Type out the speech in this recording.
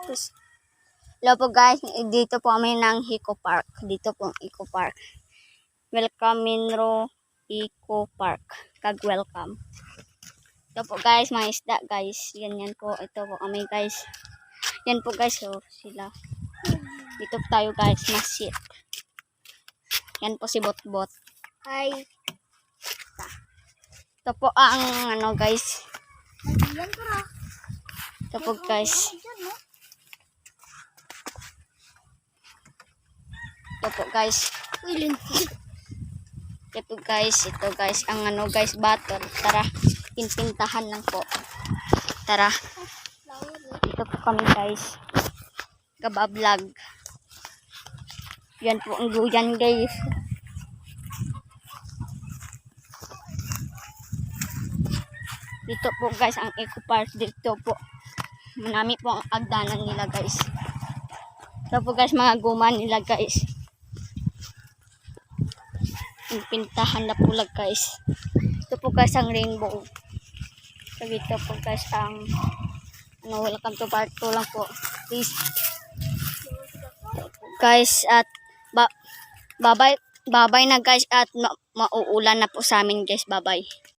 Hello po guys, dito po kami ng Eco Park. Dito po ang Eco Park. Welcome Minro Eco Park. Kag-welcome. Ito po guys, mga isda guys. Yan po. Ito po kami guys. Yan po guys, so sila. Dito po tayo guys, masit. Yan po si Botbot. Hi. Ito po ang ano guys. Yan po na. Ito po guys. Ito po guys. Ito guys, ang ano guys, battle. Tara, pinpintahan lang po. Tara. Dito po kami guys. Gabablog. Yan po ang duyan guys. Dito po guys ang Eco Park. Dito po. Marami po ang agdanan nila guys. Ito po guys mga guma nila guys. Ang pintahan na pulag guys. Ito po guys ang rainbow. So dito po guys ang welcome to part 2 lang po. Please. Guys at babay na guys at mauulan na po sa amin guys. Babay.